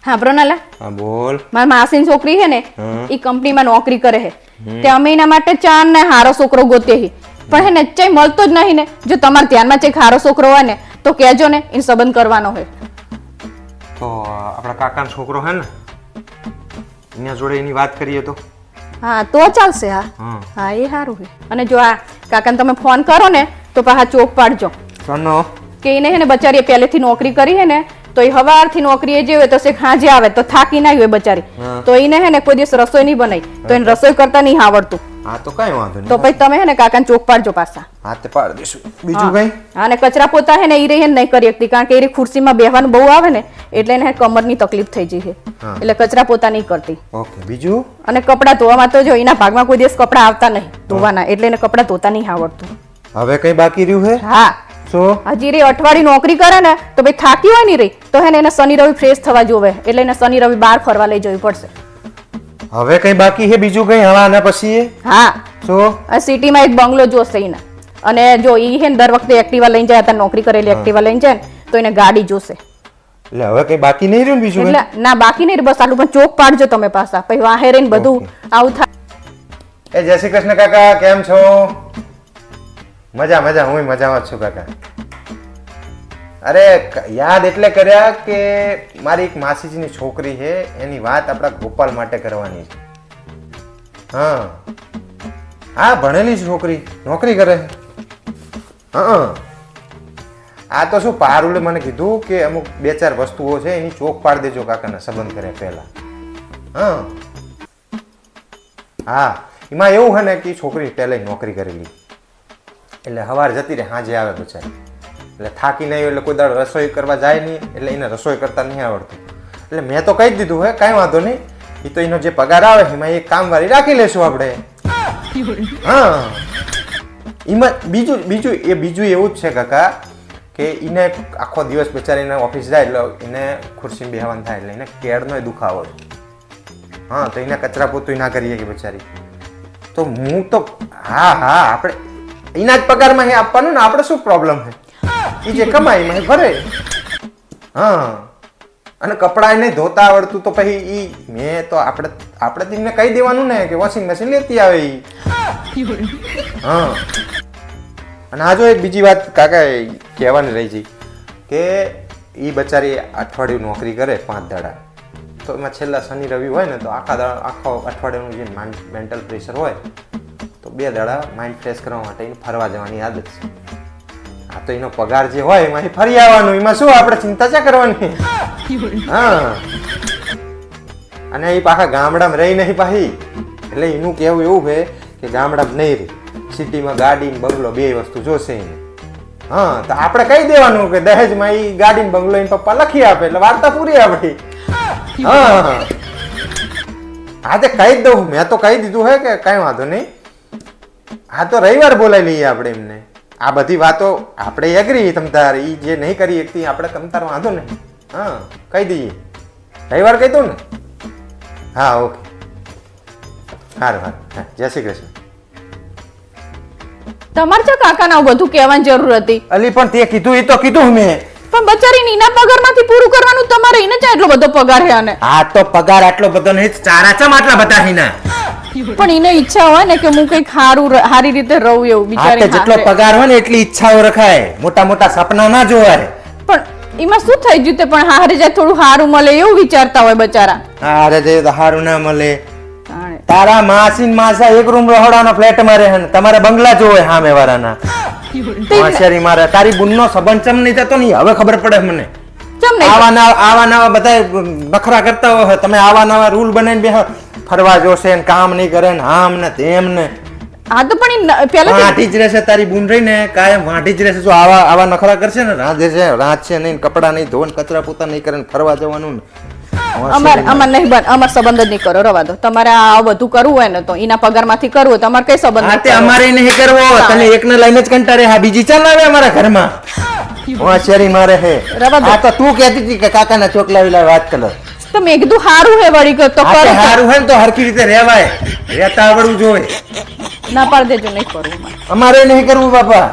હા પ્રોનાલા હા બોલ. મારા માસીની છોકરી છે ને હા. એ કંપનીમાં નોકરી કરે છે તે અમે એના માટે ચાર ને હારો છોકરો ગોતે હી પણ હે ને ચઈ મળતો જ નહીં ને જો તમારા ધ્યાનમાં ચઈ હારો છોકરો હોય ને તો કહેજો ને એને સંબંધ કરવાનો હોય તો આપણા કાકાનો છોકરો હે ને એના જોડે એની વાત કરીએ તો. હા તો ચાલશે હા હા. હા એ સારું છે અને જો આ કાકાને તમે ફોન કરો ને તો પાછા ચોક પાડજો કનો કે એને હે ને બચારીએ પહેલેથી નોકરી કરી છે ને તો એ હવારથી નોકરીએ જે હોય તો શેખ હાજે આવે તો થાકી ના હોય બચારી હા. તો એને હે ને કોઈ દિવસ રસોઈ નહીં બનાવી તો એને રસોઈ કરતા નહીં આવડતું હા તો કઈ વાંધો નહીં. તો પછી તમે હે ને કાકાને ચોક પાડજો પાછા હા તે પાડ દઈશું. બીજું કઈ? હા અને કચરા પોતા હે ને એ રહી નહીં કરી શકતી કારણ કે એ ખુરશીમાં બેહવાનું બહુ આવે ને એટલે એને કમરની તકલીફ થઈ જઈ છે હા. એટલે કચરા પોતા નહીં કરતી ઓકે. બીજું? અને કપડાં ધોવામાં તો જો એના ભાગમાં કોઈ દિવસ કપડાં આવતા નહીં ધોવાના એટલે એને કપડાં ધોતા નહીં આવડતું હવે કઈ બાકી રહ્યું હે? હા શું? હજી રે અઠવાડિયું નોકરી કરે ને તો ભાઈ થાકી હોય ને રે તો હે ને એને શનિ રવિ ફ્રેશ થવા જોવે એટલે એને શનિ રવિ બહાર ફરવા લઈ જવી પડશે હવે કઈ બાકી હે બીજું કઈ હવા આના પછી? હા શું? આ સિટીમાં એક બંગલો જોશે એને અને જો ઈ હે ને દર વખતે એક્ટિવા લઈને જાય હતા નોકરી કરેલી એક્ટિવા લઈને જાય ને તો એને ગાડી જોશે એટલે હવે કઈ બાકી નહીં રહ્યું ને બીજું કઈ? એટલે ના બાકી નહીં બસ આટલું પણ ચોક પાડજો તમે પાછા પછી વાહે રહીને બધું આવું થાય એ જય શ્રી કૃષ્ણ કાકા, કેમ છો? મજા મજા, હું મજામાં જ છું કાકા. અરે યાદ એટલે કર્યા કે મારી એક માસીજીની છોકરી છે એની વાત આપણા ગોપાલ માટે કરવાની છે. હા હા ભણેલી છોકરી નોકરી કરે છે. હા આ તો શું પારુલે મને કીધું કે અમુક બે ચાર વસ્તુઓ છે એની ચોક પાડી દેજો કાકાને સંબંધ કરે પહેલા. હા હા એમાં એવું છે ને કે છોકરી પહેલા નોકરી કરેલી એટલે સવાર જતી રહે સાંજે આવે બચારી એટલે થાકી નહીં એટલે કોઈ દાડો રસોઈ કરવા જાય નહીં એટલે એને રસોઈ કરતા નહીં આવડતું એટલે મેં તો કહી જ દીધું હે કાંઈ વાંધો નહીં એ તો એનો જે પગાર આવે એમાં એ કામવાળી રાખી લેશું આપણે. હા એમાં બીજું એવું જ છે કાકા કે એને આખો દિવસ બચારીને ઓફિસ જાય એટલે એને ખુરશી બેહવાનું થાય એટલે એને કેળનો દુખાવો છે. હા તો એને કચરા પોતું ના કરીએ કે બચારી તો હું તો હા હા આપણે એના જ પગારમાં એ આપવાનું ને આપણે શું પ્રોબ્લેમ છે એ જે કમાઈ માં ભરે. હા અને કપડાં નહીં ધોતા આવડતું તો પછી ઈ મેં તો આપણે તેમને કહી દેવાનું ને કે વોશિંગ મશીન લેતી આવે ઈ. હા અને આ જો એક બીજી વાત કાકા કહેવાની રહી ગઈ કે ઈ બચારી અઠવાડિયું નોકરી કરે 5 દાડા તો એમાં છેલ્લા શનિ રવિ હોય ને તો આખો અઠવાડિયાનું જે મેન્ટલ પ્રેશર હોય તો 2 દાડા માઇન્ડ ફ્રેશ કરવા માટે એને ફરવા જવાની આદત છે. આ તો એનો પગાર જે હોય એમાં ફરી આવવાનું એમાં શું આપણે ચિંતા ચા કરવાની. હા અને એ પાછા ગામડામાં રહી નહીં પાછી એટલે એનું કહેવું એવું છે કે ગામડામાં નહીં રહી સિટીમાં ગાડી બંગલો બે વસ્તુ જોશે એને. હા તો આપણે કહી દેવાનું કે દહેજમાં એ ગાડી બંગલો એને પપ્પા લખી આપે એટલે વાર્તા પૂરી આપણી. હા હા તે કહી જ દઉં મેં તો કહી દીધું હે કે કઈ વાંધો નહીં. હા તો રવિવાર બોલાવી લઈએ આપણે એમને. આ બધી વાતો આપણે એગ્રી તમતાર એ જે નહીં કરી શકતી આપણે તમતાર વાંધો નહીં. હા કહી દઈએ રવિવાર કહી દઉં ને. હા ઓકે સારું સારું હા જય શ્રી કૃષ્ણ. તમારે જો કાકાને આવું બધું કહેવાની જરૂર હતી અલી પણ તે કીધું એ તો કીધું મેં. પણ બચારી નીના પગારમાંથી પૂરું કરવાનું તમારે એને ચા એટલો બધો પગાર છે અને આ તો પગાર આટલો બધો નહીં ચારા ચમ આટલા બધા હિના. પણ એને ઈચ્છા હોય ને કે હું કઈક સારી રીતે રહું એવું બિચારી જેટલો પગાર હોય ને એટલી ઈચ્છાઓ રખાય મોટા મોટા સપના ના જોવાય. પણ એમાં શું થઈ ગયું તે પણ હારે જાય થોડું સારું મળે એવું વિચારતા હોય બચારા. હારે જાય તો સારું ના મળે. તારા માસી માસા એક રૂમ રહોડાનો ફ્લેટ માં રહે ને તમારે બંગલા જોવે સામે વાળાના. હોશિયારી મારે તારી બુનનો સંબંધ ચમ નહીં થતો નહીં હવે ખબર પડે મને. આવા નવા બધા નખરા કરતા હોય તમે આવા નવા રૂલ બનાવીને બેહો ફરવા જોશે ને કામ નહીં કરે ને આમ ને તેમ ને. હા તો પણ પેલા વાંટી જ રહેશે તારી બુન રહી ને કાયમ વાંટી જ રહેશે. જો આવા નખરા કરશે ને રાંધશે નહીં કપડા નહીં ધોન કચરા પોતા નહીં કરે ફરવા જવાનું અમાર નહીં બન અમાર સંબંધ જ નહીં કરો રવા દો. તમારે આ બધું કરવું હોય ને તો એના પગાર માંથી કરવું હોય તમારે કઈ સંબંધ નથી. અમારે નહીં કરવો તને એકને લઈને જ કંટાળે હા બીજી ચાલ આવે અમારા ઘરમાં હોશિયારી મારે હે. આ તો તું કહેતી હતી કે કાકાના ચોકલા વિલા વાત કર તો મેં કીધું સારું હે વળી તો સારું હે ને તો હરખી રીતે રહેવાય રહેતા આવડવું જોઈએ. ના પાડ દેજો નહીં કરવું અમારે નહીં કરવું બાપા.